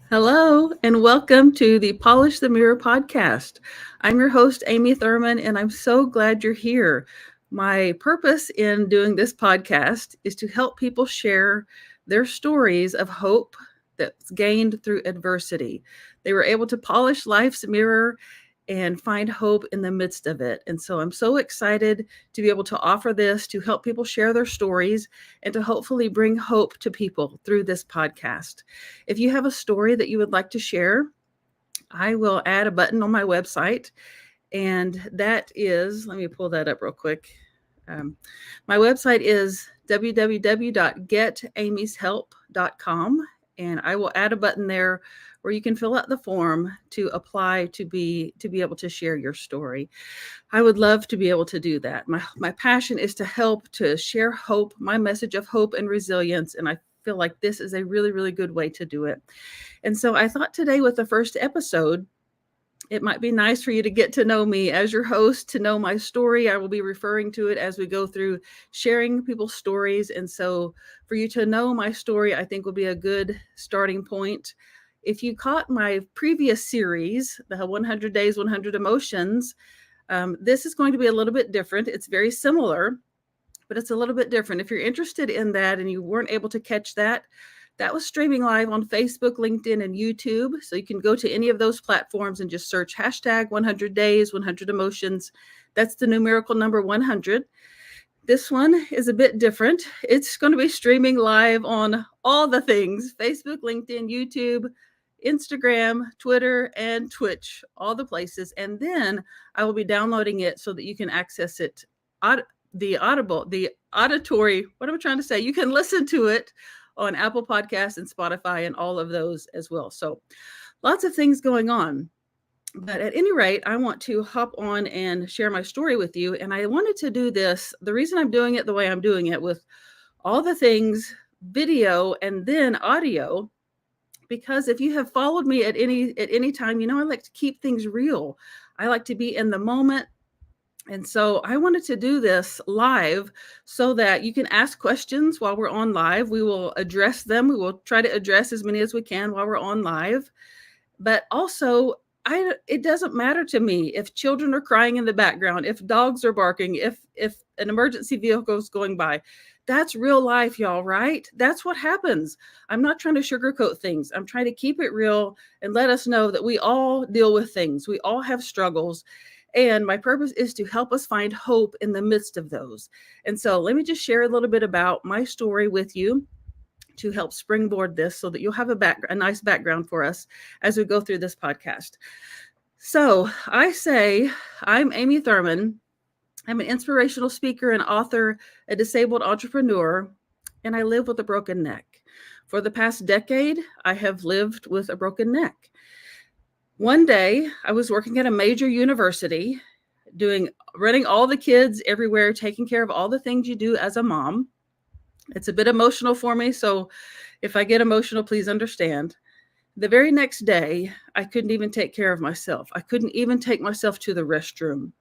Hello, and welcome to the Polish the Mirror podcast. I'm your host, Amy Thurman, and I'm so glad you're here. My purpose in doing this podcast is to help people share their stories of hope that's gained through adversity. They were able to polish life's mirror and find hope in the midst of it. And so I'm so excited to be able to offer this to help people share their stories and to hopefully bring hope to people through this podcast. If you have a story that you would like to share, I will add a button on my website. And that is, let me pull that up real quick. My website is www.getamyshelp.com. And I will add a button there where you can fill out the form to apply to be able to share your story. I would love to be able to do that. My passion is to help, to share hope, my message of hope and resilience, and I feel like this is a really, really good way to do it. And so I thought today, with the first episode, it might be nice for you to get to know me as your host, to know my story. I will be referring to it as we go through sharing people's stories. And so for you to know my story, I think will be a good starting point. If you caught my previous series, the 100 Days, 100 Emotions, this is going to be a little bit different. It's very similar, but it's a little bit different. If you're interested in that and you weren't able to catch that, that was streaming live on Facebook, LinkedIn, and YouTube. So you can go to any of those platforms and just search hashtag 100 days, 100 emotions. That's the numerical number 100. This one is a bit different. It's going to be streaming live on all the things: Facebook, LinkedIn, YouTube, Instagram, Twitter, and Twitch, all the places. And then I will be downloading it so that you can access it. The auditory, what am I trying to say? You can listen to it on Apple Podcasts and Spotify and all of those as well. So lots of things going on. But at any rate, I want to hop on and share my story with you. And I wanted to do this. The reason I'm doing it the way I'm doing it, with all the things video and then audio, because if you have followed me at any time, I like to keep things real. I like to be in the moment. And so I wanted to do this live so that you can ask questions while we're on live. We will address them. We will try to address as many as we can while we're on live. But also, it doesn't matter to me if children are crying in the background, if dogs are barking, if an emergency vehicle is going by. That's real life, y'all, right? That's what happens. I'm not trying to sugarcoat things. I'm trying to keep it real and let us know that we all deal with things. We all have struggles. And my purpose is to help us find hope in the midst of those. And so let me just share a little bit about my story with you to help springboard this so that you'll have a nice background for us as we go through this podcast. So I say, I'm Amy Thurman. I'm an inspirational speaker and author, a disabled entrepreneur, and I live with a broken neck. For the past decade, I have lived with a broken neck. One day, I was working at a major university, running all the kids everywhere, taking care of all the things you do as a mom. It's a bit emotional for me, so if I get emotional, please understand. The very next day, I couldn't even take care of myself. I couldn't even take myself to the restroom.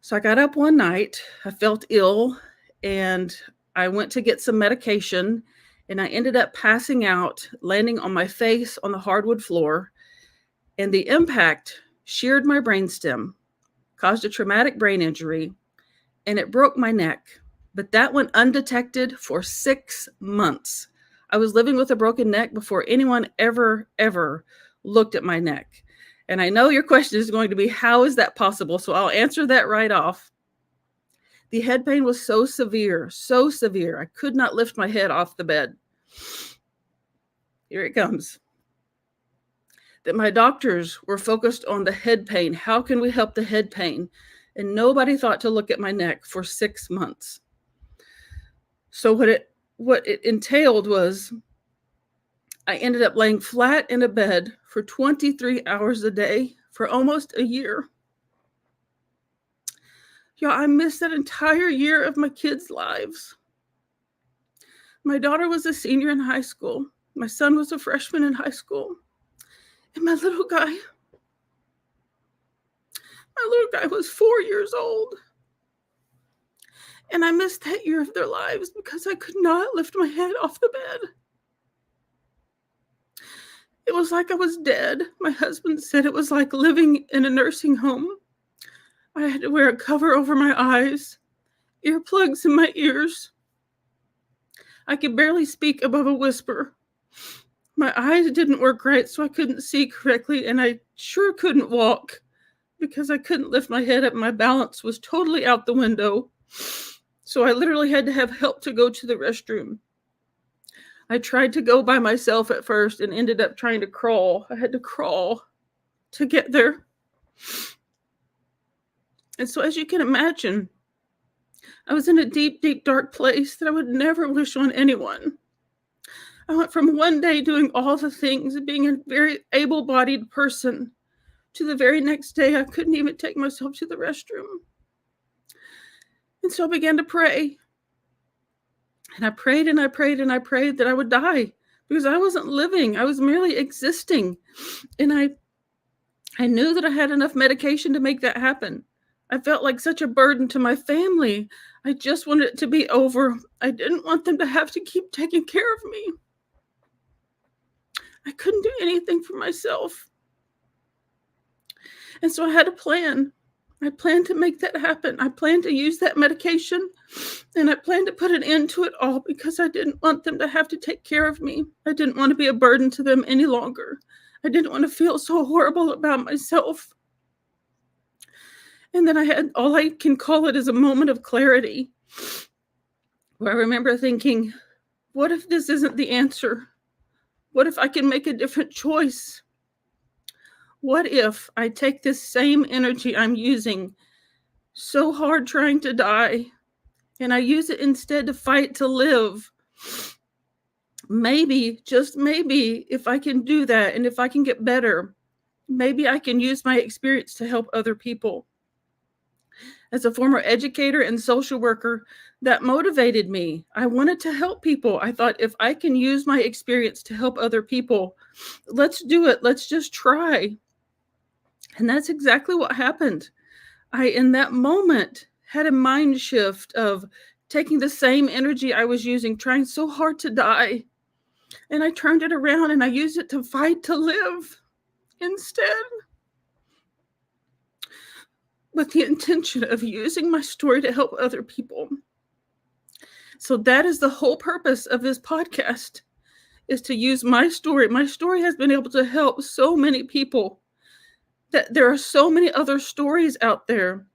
So I got up one night, I felt ill, and I went to get some medication, and I ended up passing out, landing on my face on the hardwood floor. And the impact sheared my brainstem, caused a traumatic brain injury, and it broke my neck. But that went undetected for 6 months. I was living with a broken neck before anyone ever looked at my neck. And I know your question is going to be, how is that possible? So I'll answer that right off. The head pain was so severe, I could not lift my head off the bed. Here it comes. That my doctors were focused on the head pain. How can we help the head pain? And nobody thought to look at my neck for 6 months. So what it entailed was I ended up laying flat in a bed for 23 hours a day for almost a year. Yeah, I missed that entire year of my kids' lives. My daughter was a senior in high school. My son was a freshman in high school. And my little guy was 4 years old. And I missed that year of their lives because I could not lift my head off the bed. It was like I was dead. My husband said it was like living in a nursing home. I had to wear a cover over my eyes, earplugs in my ears. I could barely speak above a whisper. My eyes didn't work right, so I couldn't see correctly, and I sure couldn't walk because I couldn't lift my head up. My balance was totally out the window. So I literally had to have help to go to the restroom. I tried to go by myself at first and ended up trying to crawl. I had to crawl to get there. And so, as you can imagine, I was in a deep, deep, dark place that I would never wish on anyone. I went from one day doing all the things and being a very able-bodied person to the very next day I couldn't even take myself to the restroom. And so I began to pray. And I prayed and I prayed and I prayed that I would die because I wasn't living. I was merely existing. And I knew that I had enough medication to make that happen. I felt like such a burden to my family. I just wanted it to be over. I didn't want them to have to keep taking care of me. I couldn't do anything for myself. And so I had a plan. I planned to make that happen. I planned to use that medication, and I planned to put an end to it all because I didn't want them to have to take care of me. I didn't want to be a burden to them any longer. I didn't want to feel so horrible about myself. And then I had, all I can call it is a moment of clarity, where I remember thinking, what if this isn't the answer? What if I can make a different choice? What if I take this same energy I'm using so hard trying to die, and I use it instead to fight to live? Maybe, just maybe, if I can do that and if I can get better, maybe I can use my experience to help other people. As a former educator and social worker, that motivated me. I wanted to help people. I thought, if I can use my experience to help other people, let's do it. Let's just try. And that's exactly what happened. I, in that moment, had a mind shift of taking the same energy I was using, trying so hard to die, and I turned it around and I used it to fight to live instead, with the intention of using my story to help other people. So that is the whole purpose of this podcast, is to use my story. My story has been able to help so many people, that there are so many other stories out there,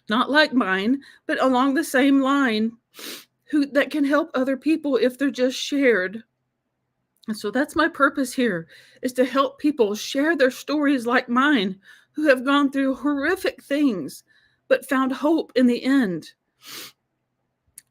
not like mine, but along the same line, that can help other people if they're just shared. And so that's my purpose here, is to help people share their stories like mine, who have gone through horrific things, but found hope in the end.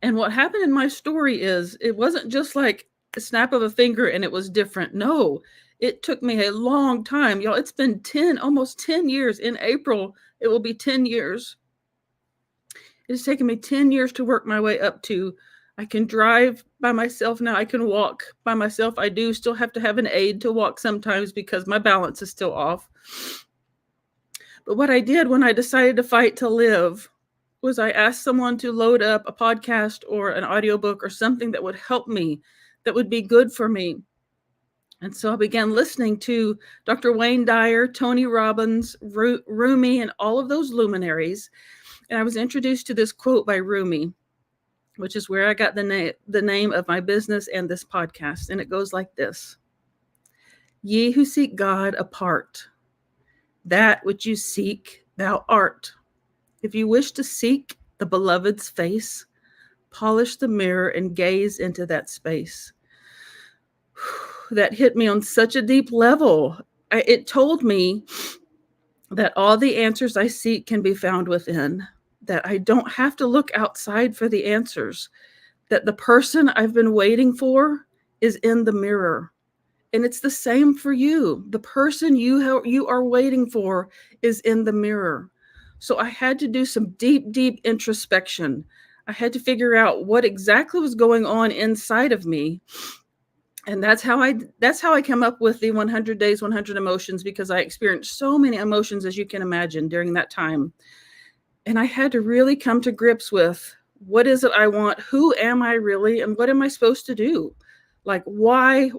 And what happened in my story is, it wasn't just like a snap of a finger and it was different. No, it took me a long time. Y'all, it's been almost 10 years. In April, it will be 10 years. It has taken me 10 years to work my way up to, I can drive by myself now. I can walk by myself. I do still have to have an aid to walk sometimes because my balance is still off. But what I did when I decided to fight to live was I asked someone to load up a podcast or an audiobook or something that would help me, that would be good for me. And so I began listening to Dr. Wayne Dyer, Tony Robbins, Rumi, and all of those luminaries. And I was introduced to this quote by Rumi, which is where I got the name of my business and this podcast. And it goes like this: Ye who seek God apart, that which you seek thou art. If you wish to seek the beloved's face, polish the mirror and gaze into that space. That hit me on such a deep level. It told me that all the answers I seek can be found within, that I don't have to look outside for the answers, that the person I've been waiting for is in the mirror. And it's the same for you. The person you are waiting for is in the mirror. So I had to do some deep, deep introspection. I had to figure out what exactly was going on inside of me. And that's how I came up with the 100 Days, 100 Emotions, because I experienced so many emotions, as you can imagine, during that time. And I had to really come to grips with, what is it I want? Who am I really? And what am I supposed to do? Like, why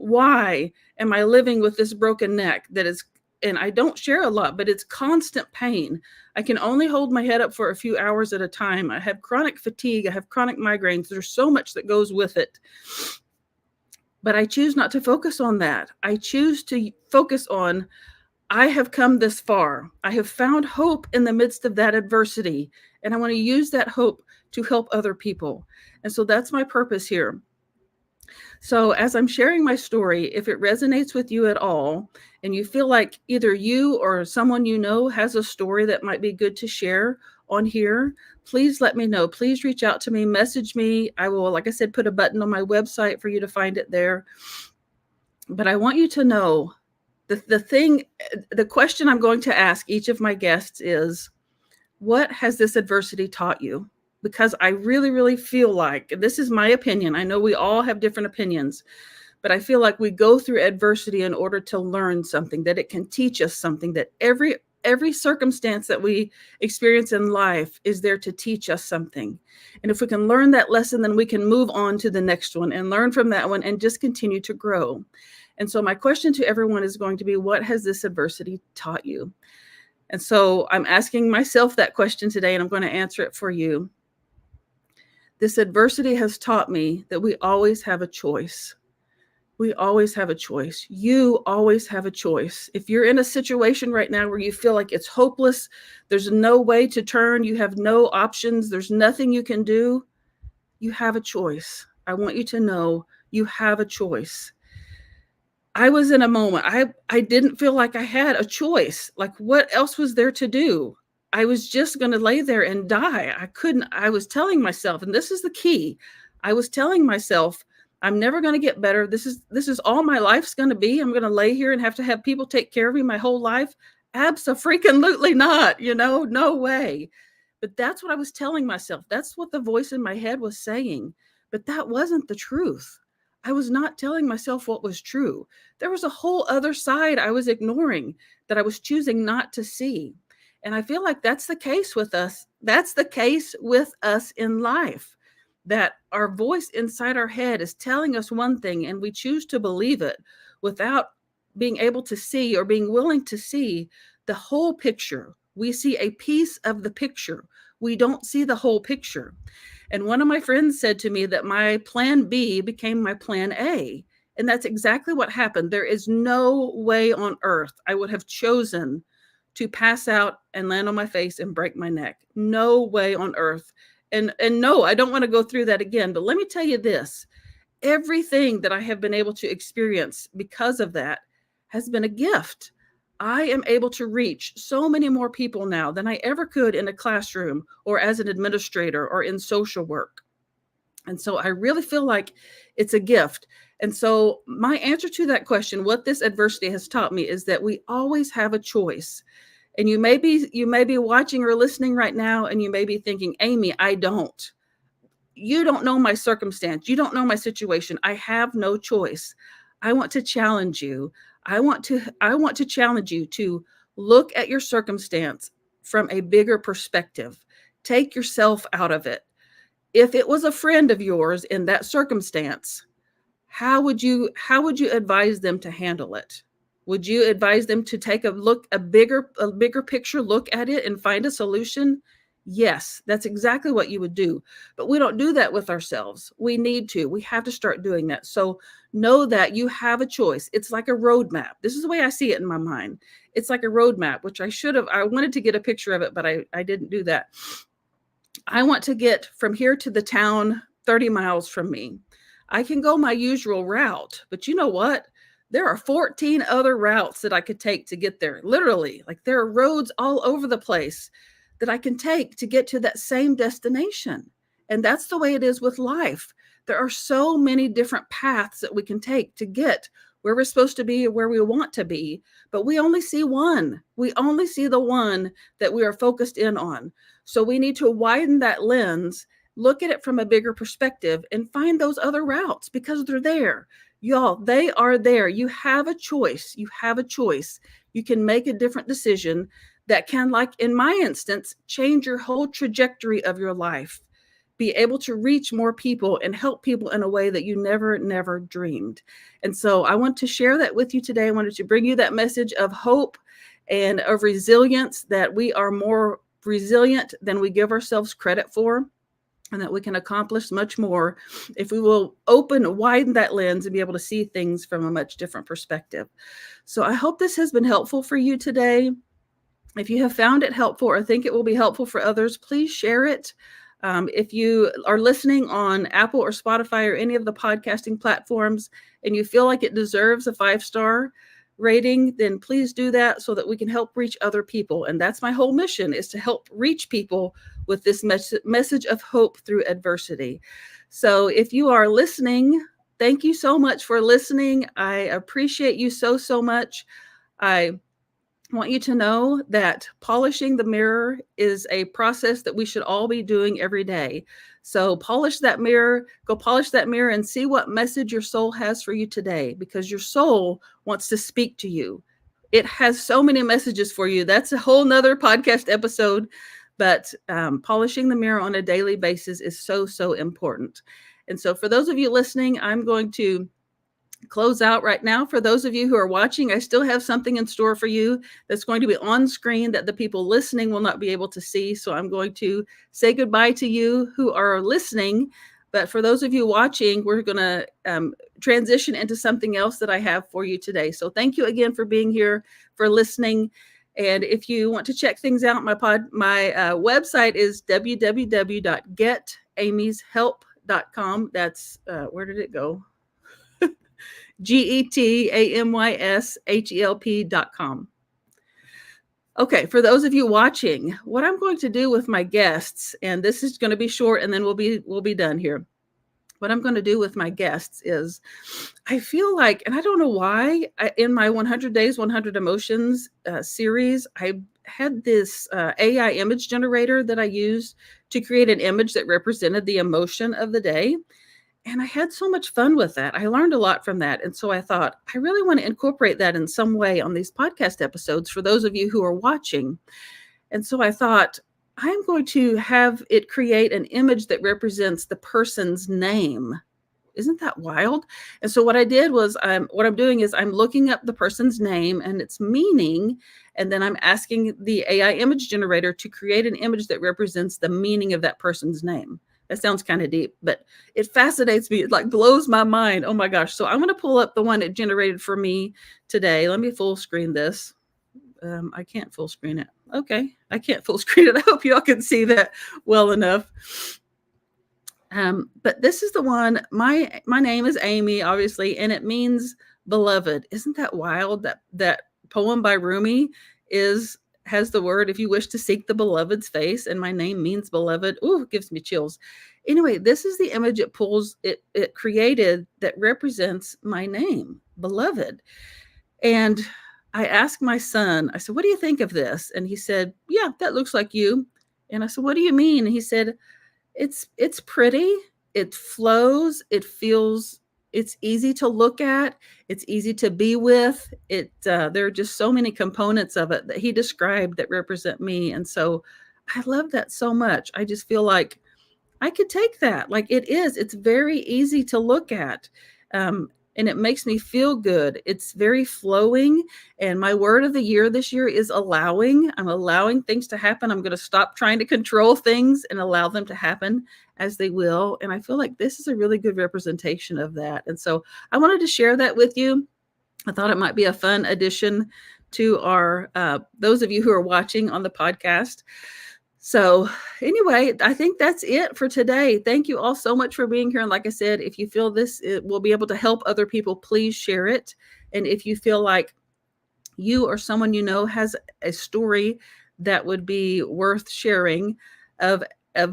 am I living with this broken neck that is, and I don't share a lot, but it's constant pain. I can only hold my head up for a few hours at a time. I have chronic fatigue. I have chronic migraines. There's so much that goes with it. But I choose not to focus on that. I choose to focus on, I have come this far. I have found hope in the midst of that adversity. And I want to use that hope to help other people. And so that's my purpose here. So, as I'm sharing my story, if it resonates with you at all, and you feel like either you or someone you know has a story that might be good to share on here, please let me know. Please reach out to me, message me. I will, like I said, put a button on my website for you to find it there. But I want you to know the question I'm going to ask each of my guests is, what has this adversity taught you? Because I really, really feel like, this is my opinion. I know we all have different opinions, but I feel like we go through adversity in order to learn something, that it can teach us something, that every circumstance that we experience in life is there to teach us something. And if we can learn that lesson, then we can move on to the next one and learn from that one and just continue to grow. And so my question to everyone is going to be, what has this adversity taught you? And so I'm asking myself that question today, and I'm going to answer it for you. This adversity has taught me that we always have a choice. We always have a choice. You always have a choice. If you're in a situation right now where you feel like it's hopeless, there's no way to turn, you have no options, there's nothing you can do, you have a choice. I want you to know you have a choice. I was in a moment. I didn't feel like I had a choice. Like, what else was there to do? I was just going to lay there and die. I was telling myself, and this is the key. I was telling myself, I'm never going to get better. This is all my life's going to be. I'm going to lay here and have to have people take care of me my whole life. Abso-freaking-lutely not, no way. But that's what I was telling myself. That's what the voice in my head was saying. But that wasn't the truth. I was not telling myself what was true. There was a whole other side I was ignoring that I was choosing not to see. And I feel like that's the case with us. That's the case with us in life, that our voice inside our head is telling us one thing and we choose to believe it without being able to see or being willing to see the whole picture. We see a piece of the picture. We don't see the whole picture. And one of my friends said to me that my plan B became my plan A. And that's exactly what happened. There is no way on earth I would have chosen to pass out and land on my face and break my neck. No way on earth. And no, I don't want to go through that again. But let me tell you this. Everything that I have been able to experience because of that has been a gift. I am able to reach so many more people now than I ever could in a classroom or as an administrator or in social work. And so I really feel like it's a gift. And so my answer to that question, what this adversity has taught me, is that we always have a choice. And you may be watching or listening right now, and you may be thinking, Amy, I don't. You don't know my circumstance. You don't know my situation. I have no choice. I want to challenge you. I want to challenge you to look at your circumstance from a bigger perspective. Take yourself out of it. If it was a friend of yours in that circumstance, how would you advise them to handle it? Would you advise them to take a bigger picture look at it and find a solution? Yes, that's exactly what you would do. But we don't do that with ourselves. We need to. We have to start doing that. So know that you have a choice. It's like a roadmap. This is the way I see it in my mind. It's like a roadmap, which I wanted to get a picture of it, but I didn't do that. I want to get from here to the town 30 miles from me. I can go my usual route, but you know what? There are 14 other routes that I could take to get there. Literally, like there are roads all over the place that I can take to get to that same destination. And that's the way it is with life. There are so many different paths that we can take to get where we're supposed to be or where we want to be, but we only see one. We only see the one that we are focused in on. So we need to widen that lens, look at it from a bigger perspective, and find those other routes because they're there. Y'all, they are there. You have a choice. You have a choice. You can make a different decision that can, like in my instance, change your whole trajectory of your life. be able to reach more people and help people in a way that you never dreamed. And so I want to share that with you today. I wanted to bring you that message of hope and of resilience, that we are more resilient than we give ourselves credit for, and that we can accomplish much more if we will widen that lens and be able to see things from a much different perspective. So I hope this has been helpful for you today. If you have found it helpful or think it will be helpful for others, please share it. If you are listening on Apple or Spotify or any of the podcasting platforms and you feel like it deserves a 5-star rating, then please do that so that we can help reach other people. And that's my whole mission, is to help reach people with this message of hope through adversity. So if you are listening, thank you so much for listening. I appreciate you so much. I want you to know that polishing the mirror is a process that we should all be doing every day. So polish that mirror, go polish that mirror and see what message your soul has for you today, because your soul wants to speak to you. It has so many messages for you. That's a whole nother podcast episode, but polishing the mirror on a daily basis is so important. And so for those of you listening, I'm going to close out right now. For those of you who are watching, I still have something in store for you that's going to be on screen that the people listening will not be able to see. So I'm going to say goodbye to you who are listening. But for those of you watching, we're going to transition into something else that I have for you today. So thank you again for being here, for listening. And if you want to check things out, my website is www.getamyshelp.com. That's where did it go? GETAMYSHELP.com. Okay, for those of you watching, what I'm going to do with my guests, and this is going to be short and then we'll be done here. What I'm going to do with my guests is, I feel like, and I don't know why, in my 100 Days, 100 Emotions series, I had this AI image generator that I used to create an image that represented the emotion of the day. And I had so much fun with that. I learned a lot from that. And so I thought, I really want to incorporate that in some way on these podcast episodes for those of you who are watching. And so I thought, I'm going to have it create an image that represents the person's name. Isn't that wild? And so what I did was, what I'm doing is I'm looking up the person's name and its meaning, and then I'm asking the AI image generator to create an image that represents the meaning of that person's name. That sounds kind of deep, but it fascinates me. It like blows my mind. Oh my gosh. So I'm going to pull up the one it generated for me today. Let me full screen this. I can't full screen it. Okay. I can't full screen it. I hope y'all can see that well enough. But this is the one. My name is Amy, obviously, and it means beloved. Isn't that wild? That poem by Rumi has the word, if you wish to seek the beloved's face, and my name means beloved. Ooh, it gives me chills. Anyway, this is the image it created that represents my name, beloved. And I asked my son, I said, what do you think of this? And he said, yeah, that looks like you. And I said, what do you mean? And he said, it's pretty, it flows, it feels, it's easy to look at, it's easy to be with. There are just so many components of it that he described that represent me. And so I love that so much. I just feel like I could take that. Like it's very easy to look at. And it makes me feel good. It's very flowing. And my word of the year this year is allowing. I'm allowing things to happen. I'm going to stop trying to control things and allow them to happen as they will. And I feel like this is a really good representation of that. And so I wanted to share that with you. I thought it might be a fun addition to our those of you who are watching on the podcast. So anyway, I think that's it for today. Thank you all so much for being here. And like I said, if you feel it will be able to help other people, please share it. And if you feel like you or someone you know has a story that would be worth sharing of a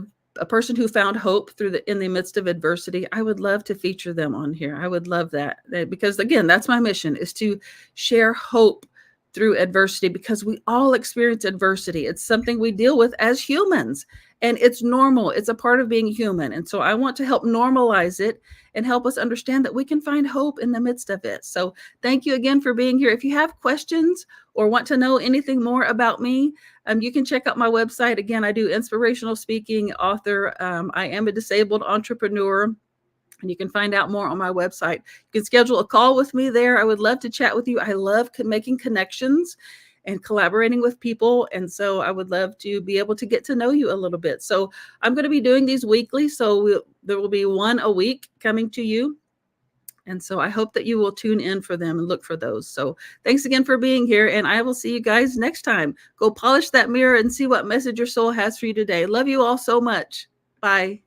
person who found hope in the midst of adversity, I would love to feature them on here. I would love that, because again, that's my mission, is to share hope through adversity, because we all experience adversity. It's something we deal with as humans, and it's normal. It's a part of being human. And so I want to help normalize it and help us understand that we can find hope in the midst of it. So thank you again for being here. If you have questions or want to know anything more about me, you can check out my website. Again, I do inspirational speaking, author. I am a disabled entrepreneur, and you can find out more on my website. You can schedule a call with me there. I would love to chat with you. I love making connections and collaborating with people. And so I would love to be able to get to know you a little bit. So I'm going to be doing these weekly. So there will be one a week coming to you. And so I hope that you will tune in for them and look for those. So thanks again for being here. And I will see you guys next time. Go polish that mirror and see what message your soul has for you today. Love you all so much. Bye.